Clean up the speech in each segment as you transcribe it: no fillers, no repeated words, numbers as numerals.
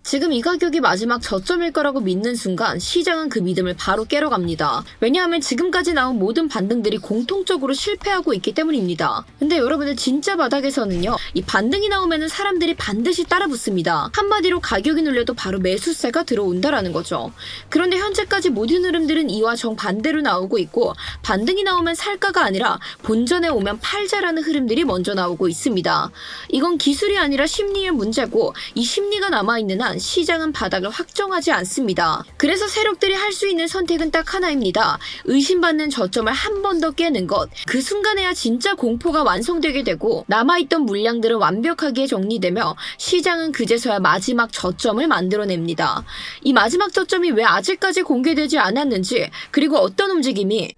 지금 이 가격이 마지막 저점일 거라고 믿는 순간 시장은 그 믿음을 바로 깨러 갑니다. 왜냐하면 지금까지 나온 모든 반등들이 공통적으로 실패하고 있기 때문입니다. 근데 여러분들 진짜 바닥에서는요, 이 반등이 나오면은 사람들이 반드시 따라 붙습니다. 한마디로 가격이 눌려도 바로 매수세가 들어온다라는 거죠. 그런데 현재까지 모든 흐름들은 이와 정반대로 나오고 있고, 반등이 나오면 살까가 아니라 본전에 오면 팔자라는 흐름들이 먼저 나오고 있습니다. 이건 기술이 아니라 심리의 문제고, 이 심리가 남아있는 한 시장은 바닥을 확정하지 않습니다. 그래서 세력들이 할 수 있는 선택은 딱 하나입니다. 의심받는 저점을 한 번 더 깨는 것. 그 순간에야 진짜 공포가 완성되게 되고 남아있던 물량들은 완벽하게 정리되며 시장은 그제서야 마지막 저점을 만들어냅니다. 이 마지막 저점이 왜 아직까지 공개되지 않았는지, 그리고 어떤 움직임이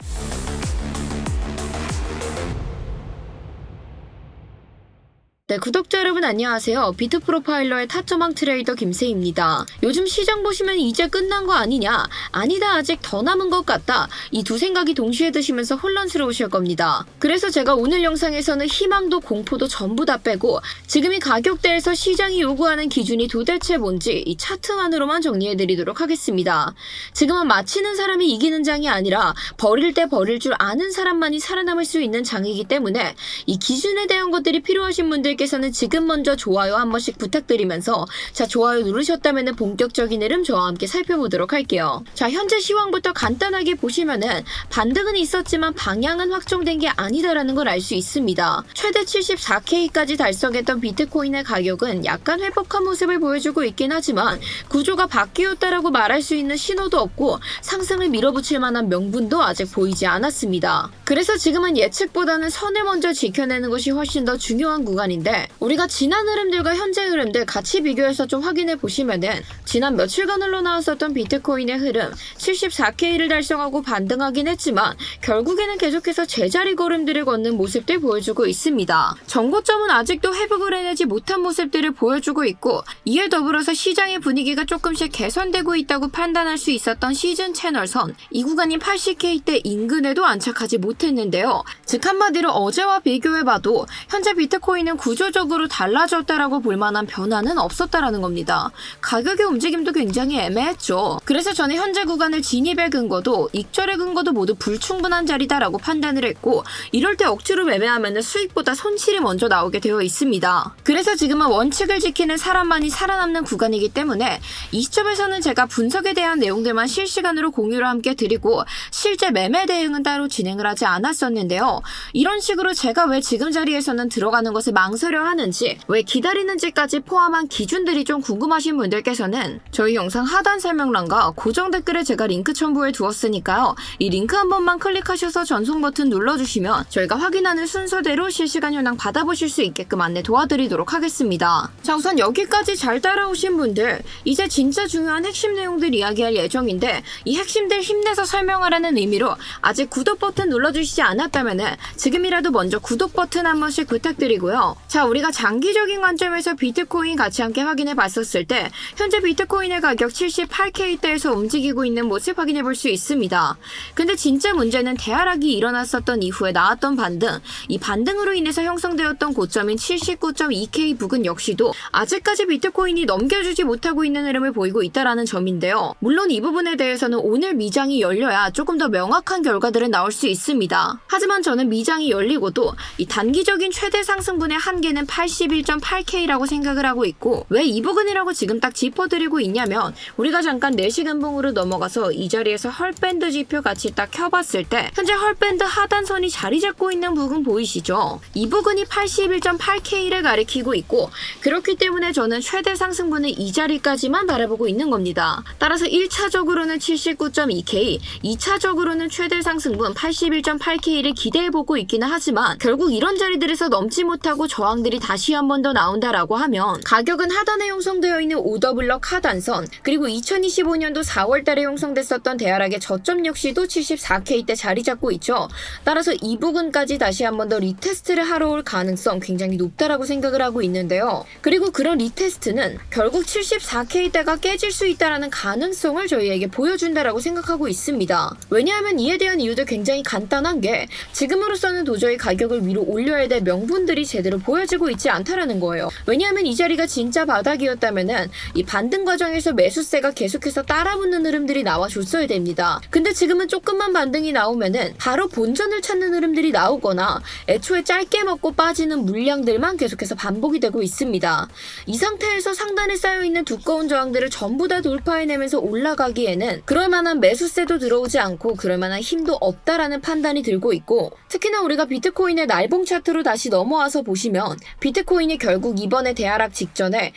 네, 구독자 여러분 안녕하세요. 비트 프로파일러의 타점왕 트레이더 김세희입니다. 요즘 시장 보시면 이제 끝난 거 아니냐? 아니다, 아직 더 남은 것 같다. 이 두 생각이 동시에 드시면서 혼란스러우실 겁니다. 그래서 제가 오늘 영상에서는 희망도 공포도 전부 다 빼고 지금 이 가격대에서 시장이 요구하는 기준이 도대체 뭔지 이 차트만으로만 정리해드리도록 하겠습니다. 지금은 마치는 사람이 이기는 장이 아니라 버릴 때 버릴 줄 아는 사람만이 살아남을 수 있는 장이기 때문에 이 기준에 대한 것들이 필요하신 분들 께서는 지금 먼저 좋아요 한 번씩 부탁드리면서, 자, 좋아요 누르셨다면 본격적인 흐름 저와 함께 살펴보도록 할게요. 자, 현재 시황부터 간단하게 보시면은 반등은 있었지만 방향은 확정된 게 아니다라는 걸 알 수 있습니다. 최대 74K까지 달성했던 비트코인의 가격은 약간 회복한 모습을 보여주고 있긴 하지만 구조가 바뀌었다라고 말할 수 있는 신호도 없고 상승을 밀어붙일 만한 명분도 아직 보이지 않았습니다. 그래서 지금은 예측보다는 선을 먼저 지켜내는 것이 훨씬 더 중요한 구간인데, 우리가 지난 흐름들과 현재 흐름들 같이 비교해서 좀 확인해 보시면은 지난 며칠간 흘러나왔었던 비트코인의 흐름 74K를 달성하고 반등하긴 했지만 결국에는 계속해서 제자리 걸음들을 걷는 모습들 보여주고 있습니다. 정고점은 아직도 회복을 해내지 못한 모습들을 보여주고 있고, 이에 더불어서 시장의 분위기가 조금씩 개선되고 있다고 판단할 수 있었던 시즌 채널선, 이 구간인 80K대 인근에도 안착하지 못했는데요. 즉 한마디로 어제와 비교해봐도 현재 비트코인은 구조적으로 달라졌다라고 볼 만한 변화는 없었다라는 겁니다. 가격의 움직임도 굉장히 애매했죠. 그래서 저는 현재 구간을 진입의 근거도 익절의 근거도 모두 불충분한 자리다라고 판단을 했고, 이럴 때 억지로 매매하면 수익보다 손실이 먼저 나오게 되어 있습니다. 그래서 지금은 원칙을 지키는 사람만이 살아남는 구간이기 때문에 이 시점에서는 제가 분석에 대한 내용들만 실시간으로 공유를 함께 드리고 실제 매매 대응은 따로 진행을 하지 않았었는데요. 이런 식으로 제가 왜 지금 자리에서는 들어가는 것을 망설여 하는지, 왜 기다리는지까지 포함한 기준들이 좀 궁금하신 분들께서는 저희 영상 하단 설명란과 고정 댓글에 제가 링크 첨부해 두었으니까요. 이 링크 한 번만 클릭하셔서 전송 버튼 눌러주시면 저희가 확인하는 순서대로 실시간 현황 받아보실 수 있게끔 안내 도와드리도록 하겠습니다. 자, 우선 여기까지 잘 따라오신 분들, 이제 진짜 중요한 핵심 내용들 이야기할 예정인데, 이 핵심들 힘내서 설명하라는 의미로 아직 구독 버튼 눌러주시지 않았다면 지금이라도 먼저 구독 버튼 한 번씩 부탁드리고요. 자, 우리가 장기적인 관점에서 비트코인 같이 함께 확인해 봤었을 때 현재 비트코인의 가격 78K대에서 움직이고 있는 모습 확인해 볼 수 있습니다. 근데 진짜 문제는 대하락이 일어났었던 이후에 나왔던 반등, 이 반등으로 인해서 형성되었던 고점인 79.2K 부근 역시도 아직까지 비트코인이 넘겨주지 못하고 있는 흐름을 보이고 있다라는 점인데요. 물론 이 부분에 대해서는 오늘 미장이 열려야 조금 더 명확한 결과들은 나올 수 있습니다. 하지만 저는 미장이 열리고도 이 단기적인 최대 상승분의 한계는 81.8K라고 생각을 하고 있고, 왜 이 부근이라고 지금 딱 짚어드리고 있냐면, 우리가 잠깐 4시간봉으로 넘어가서 이 자리에서 헐밴드 지표 같이 딱 켜봤을 때 현재 헐밴드 하단선이 자리 잡고 있는 부분 보이시죠? 이 부근이 81.8K를 가리키고 있고, 그렇기 때문에 저는 최대 상승분은 이 자리까지만 바라보고 있는 겁니다. 따라서 1차적으로는 79.2K, 2차적으로는 최대 상승분 81.8K를 기대해보고 있기는 하지만 결국 이런 자리들에서 넘지 못하고 저항들이 다시 한 번 더 나온다라고 하면 가격은 하단에 형성되어 있는 오더블럭 하단선, 그리고 2025년도 4월달에 형성됐었던 대하락의 저점 역시도 74K대 자리 잡고 있죠. 따라서 이 부분까지 다시 한 번 더 리테스트를 하러 올 가능성 굉장히 높다라고 생각을 하고 있는데요. 그리고 그런 리테스트는 결국 74K대가 깨질 수 있다라는 가능성을 저희에게 보여준다라고 생각하고 있습니다. 왜냐하면 이에 대한 이유도 굉장히 간단한 게, 지금으로서는 도저히 가격을 위로 올려야 될 명분들이 제대로 보여 보여지고 있지 않다라는 거예요. 왜냐하면 이 자리가 진짜 바닥이었다면은 이 반등 과정에서 매수세가 계속해서 따라붙는 흐름들이 나와줬어야 됩니다. 근데 지금은 조금만 반등이 나오면은 바로 본전을 찾는 흐름들이 나오거나 애초에 짧게 먹고 빠지는 물량들만 계속해서 반복이 되고 있습니다. 이 상태에서 상단에 쌓여있는 두꺼운 저항들을 전부 다 돌파해내면서 올라가기에는 그럴 만한 매수세도 들어오지 않고 그럴 만한 힘도 없다라는 판단이 들고 있고, 특히나 우리가 비트코인의 날봉 차트로 다시 넘어와서 보시면 비트코인이 결국 이번에 대하락 직전에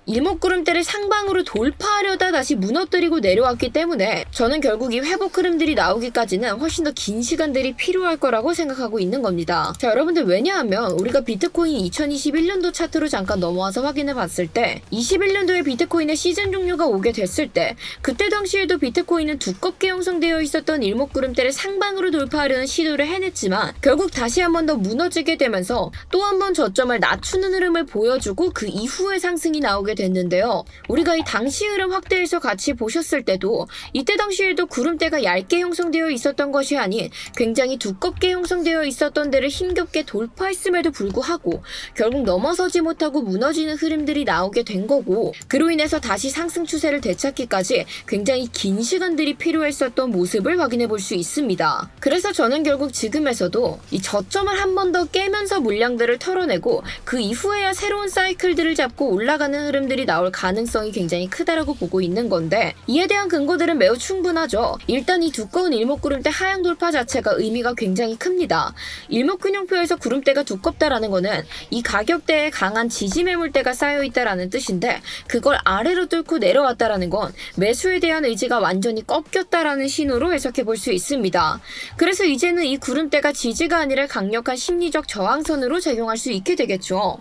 일목구름대를 상방으로 돌파하려다 다시 무너뜨리고 내려왔기 때문에 저는 결국 이 회복 흐름들이 나오기까지는 훨씬 더 긴 시간들이 필요할 거라고 생각하고 있는 겁니다. 자, 여러분들, 왜냐하면 우리가 비트코인 2021년도 차트로 잠깐 넘어와서 확인해 봤을 때 21년도에 비트코인의 시즌 종료가 오게 됐을 때 그때 당시에도 비트코인은 두껍게 형성되어 있었던 일목구름대를 상방으로 돌파하려는 시도를 해냈지만 결국 다시 한 번 더 무너지게 되면서 또 한 번 저점을 낮추는 흐름을 보여주고 그 이후에 상승이 나오게 됐는데요. 우리가 이 당시 흐름 확대해서 같이 보셨을 때도 이때 당시에도 구름대가 얇게 형성되어 있었던 것이 아닌 굉장히 두껍게 형성되어 있었던 데를 힘겹게 돌파했음에도 불구하고 결국 넘어서지 못하고 무너지는 흐름들이 나오게 된 거고, 그로 인해서 다시 상승 추세를 되찾기까지 굉장히 긴 시간들이 필요했었던 모습을 확인해 볼 수 있습니다. 그래서 저는 결국 지금에서도 이 저점을 한 번 더 깨면서 물량들을 털어내고 그 이후에야 새로운 사이클들을 잡고 올라가는 흐름들이 나올 가능성이 굉장히 크다라고 보고 있는 건데, 이에 대한 근거들은 매우 충분하죠. 일단 이 두꺼운 일목구름대 하향 돌파 자체가 의미가 굉장히 큽니다. 일목균형표에서 구름대가 두껍다라는 거는 이 가격대에 강한 지지 매물대가 쌓여있다라는 뜻인데, 그걸 아래로 뚫고 내려왔다라는 건 매수에 대한 의지가 완전히 꺾였다라는 신호로 해석해 볼 수 있습니다. 그래서 이제는 이 구름대가 지지가 아니라 강력한 심리적 저항선으로 작용할 수 있게 되겠죠.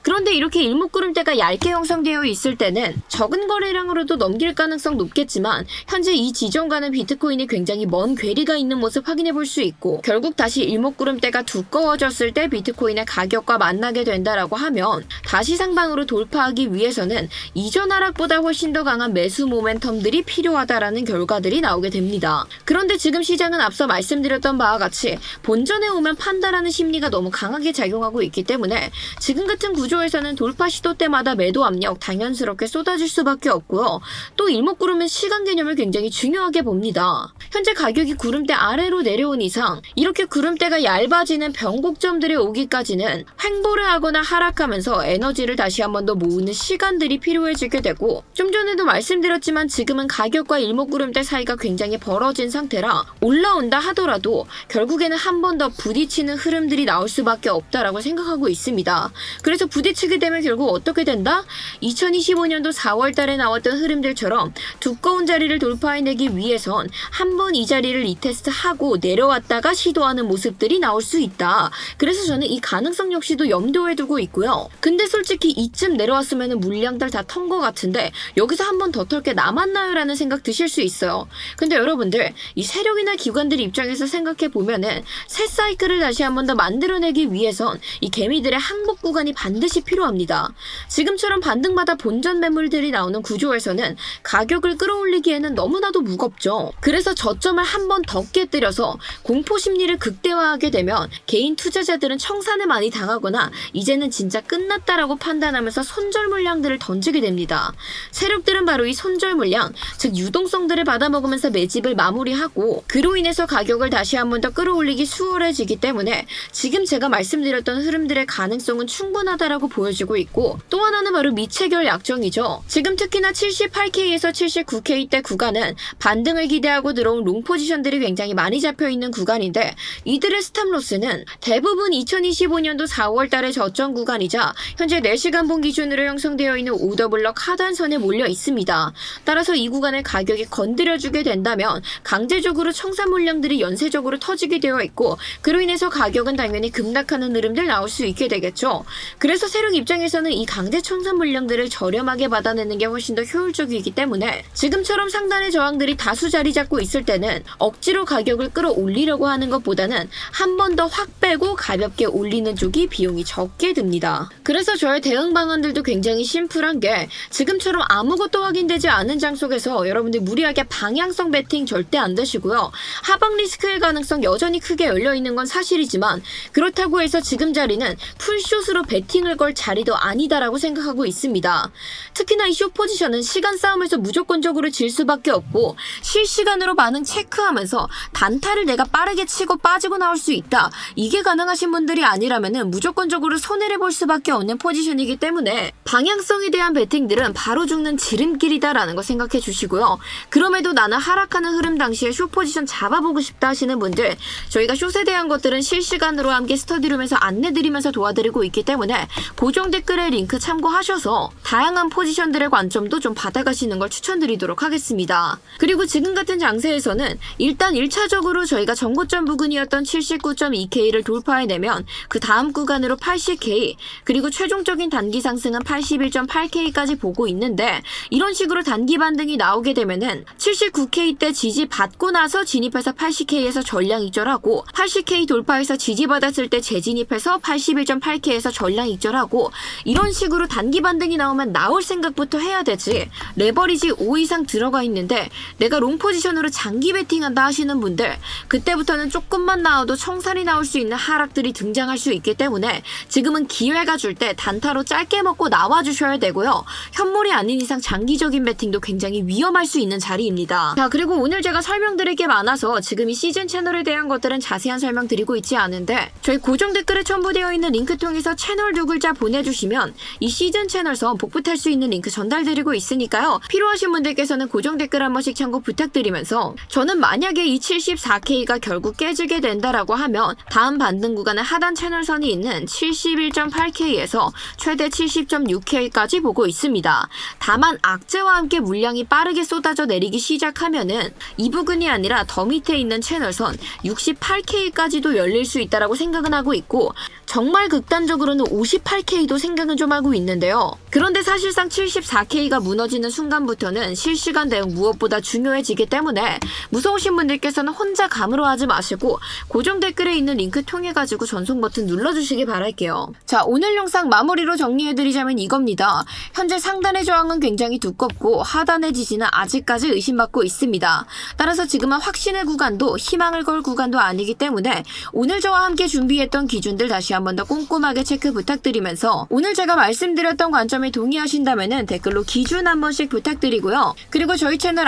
그런데 이렇게 일목구름대가 얇게 형성되어 있을 때는 적은 거래량으로도 넘길 가능성 높겠지만 현재 이 지점과는 비트코인이 굉장히 먼 괴리가 있는 모습 확인해 볼 수 있고, 결국 다시 일목구름대가 두꺼워졌을 때 비트코인의 가격과 만나게 된다라고 하면 다시 상방으로 돌파하기 위해서는 이전 하락보다 훨씬 더 강한 매수 모멘텀들이 필요하다라는 결과들이 나오게 됩니다. 그런데 지금 시장은 앞서 말씀드렸던 바와 같이 본전에 오면 판다라는 심리가 너무 강하게 작용하고 있기 때문에 지금 같은 구조에서는 돌파 시도 때마다 매도 압력 당연스럽게 쏟아질 수밖에 없고요. 또 일목구름은 시간 개념을 굉장히 중요하게 봅니다. 현재 가격이 구름대 아래로 내려온 이상 이렇게 구름대가 얇아지는 변곡점들에 오기까지는 횡보를 하거나 하락하면서 에너지를 다시 한 번 더 모으는 시간들이 필요해지게 되고, 좀 전에도 말씀드렸지만 지금은 가격과 일목구름대 사이가 굉장히 벌어진 상태라 올라온다 하더라도 결국에는 한 번 더 부딪히는 흐름들이 나올 수밖에 없다라고 생각하고 있습니다. 그래서 부딪히게 되면 결국 어떻게 된다? 2025년도 4월 달에 나왔던 흐름들처럼 두꺼운 자리를 돌파해내기 위해선 한 번 이 자리를 리테스트하고 내려왔다가 시도하는 모습들이 나올 수 있다. 그래서 저는 이 가능성 역시도 염두에 두고 있고요. 근데 솔직히 이쯤 내려왔으면 물량들 다 턴 것 같은데 여기서 한 번 더 털 게 남았나요? 라는 생각 드실 수 있어요. 근데 여러분들, 이 세력이나 기관들 입장에서 생각해 보면은 새 사이클을 다시 한 번 더 만들어내기 위해선 이 개미들의 항복 구간이 반드시 필요합니다. 지금처럼 반등마다 본전 매물들이 나오는 구조에서는 가격을 끌어올리기에는 너무나도 무겁죠. 그래서 저점을 한 번 더 깨뜨려서 공포 심리를 극대화하게 되면 개인 투자자들은 청산을 많이 당하거나 이제는 진짜 끝났다라고 판단하면서 손절 물량들을 던지게 됩니다. 세력들은 바로 이 손절 물량, 즉 유동성들을 받아먹으면서 매집을 마무리하고 그로 인해서 가격을 다시 한 번 더 끌어올리기 수월해지기 때문에 지금 제가 말씀드렸던 흐름들의 가능성은 충분하다라고 보여지고 있고, 또 하나는 바로 미체결 약정이죠. 지금 특히나 78K에서 79K대 구간은 반등을 기대하고 들어온 롱 포지션들이 굉장히 많이 잡혀있는 구간인데, 이들의 스탑로스는 대부분 2025년도 4월 달의 저점 구간이자 현재 4시간 본 기준으로 형성되어 있는 오더블럭 하단선에 몰려 있습니다. 따라서 이 구간을 가격이 건드려주게 된다면 강제적으로 청산 물량들이 연쇄적으로 터지게 되어 있고, 그로 인해서 가격은 당연히 급락하는 흐름들 나올 수 있게 되겠죠. 그래서 세력 입장에서는 이 강제 청산 물량 포지션들을 저렴하게 받아내는 게 훨씬 더 효율적이기 때문에 지금처럼 상단의 저항들이 다수 자리 잡고 있을 때는 억지로 가격을 끌어올리려고 하는 것보다는 한 번 더 확 빼고 가볍게 올리는 쪽이 비용이 적게 듭니다. 그래서 저의 대응 방안들도 굉장히 심플한 게 지금처럼 아무것도 확인되지 않은 장 속에서 여러분들 무리하게 방향성 베팅 절대 안 되시고요. 하방 리스크의 가능성 여전히 크게 열려있는 건 사실이지만 그렇다고 해서 지금 자리는 풀숏으로 베팅을 걸 자리도 아니다라고 생각하고 있습니다. 특히나 이 숏 포지션은 시간 싸움에서 무조건적으로 질 수밖에 없고 실시간으로 반응 체크하면서 단타를 내가 빠르게 치고 빠지고 나올 수 있다. 이게 가능하신 분들이 아니라면은 무조건적으로 손해를 볼 수밖에 없는 포지션이기 때문에 방향성에 대한 베팅들은 바로 죽는 지름길이다라는 거 생각해 주시고요. 그럼에도 나는 하락하는 흐름 당시에 숏 포지션 잡아보고 싶다 하시는 분들 저희가 숏에 대한 것들은 실시간으로 함께 스터디룸에서 안내드리면서 도와드리고 있기 때문에 고정 댓글에 링크 참고하셔서 다양한 포지션들의 관점도 좀 받아가시는 걸 추천드리도록 하겠습니다. 그리고 지금 같은 장세에서는 일단 1차적으로 저희가 전고점 부근이었던 79.2K를 돌파해내면 그 다음 구간으로 80K 그리고 최종적인 단기 상승은 81.8K까지 보고 있는데 이런 식으로 단기 반등이 나오게 되면은 79K 때 지지 받고 나서 진입해서 80K에서 전량 익절하고 80K 돌파해서 지지 받았을 때 재진입해서 81.8K에서 전량 익절하고 이런 식으로 단기 반등이 나오면 나올 생각부터 해야 되지. 레버리지 5 이상 들어가 있는데 내가 롱 포지션으로 장기 베팅한다 하시는 분들 그때부터는 조금만 나와도 청산이 나올 수 있는 하락들이 등장할 수 있기 때문에 지금은 기회가 줄 때 단타로 짧게 먹고 나와주셔야 되고요. 현물이 아닌 이상 장기적인 베팅도 굉장히 위험할 수 있는 자리입니다. 자, 그리고 오늘 제가 설명드릴 게 많아서 지금 이 시즌 채널에 대한 것들은 자세한 설명 드리고 있지 않은데 저희 고정 댓글에 첨부되어 있는 링크 통해서 채널 두 글자 보내주시면 이 시즌 채널선 복붙할 수 있는 링크 전달드리고 있으니까요. 필요하신 분들께서는 고정 댓글 한 번씩 참고 부탁드리면서 저는 만약에 이 74K가 결국 깨지게 된다라고 하면 다음 반등 구간의 하단 채널선이 있는 71.8K에서 최대 70.6K까지 보고 있습니다. 다만 악재와 함께 물량이 빠르게 쏟아져 내리기 시작하면은 이 부근이 아니라 더 밑에 있는 채널선 68K까지도 열릴 수 있다라고 생각은 하고 있고 정말 극단적으로는 58K도 생각은 좀 하고 있는데요. 그런데 사실상 74K가 무너지는 순간부터는 실시간 대응 무엇보다 중요해지기 때문에 무서우신 분들께서는 혼자 감으로 하지 마시고 고정 댓글에 있는 링크 통해 가지고 전송 버튼 눌러주시기 바랄게요. 자, 오늘 영상 마무리로 정리해드리자면 이겁니다. 현재 상단의 저항은 굉장히 두껍고 하단의 지지는 아직까지 의심받고 있습니다. 따라서 지금은 확신의 구간도 희망을 걸 구간도 아니기 때문에 오늘 저와 함께 준비했던 기준들 다시 한 번 더 꼼꼼하게 체크 부탁드리면서 오늘 제가 말씀드렸던 관점에 동의하신다면 댓글로 기준 한 번씩 부탁드리고요. 그리고 저희 채널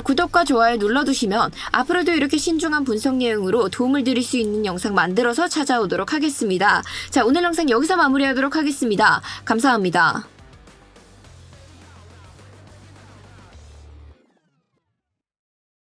구독과 좋아요 눌러두시면 앞으로도 이렇게 신중한 분석 내용으로 도움을 드릴 수 있는 영상 만들어서 찾아오도록 하겠습니다. 자, 오늘 영상 여기서 마무리하도록 하겠습니다. 감사합니다.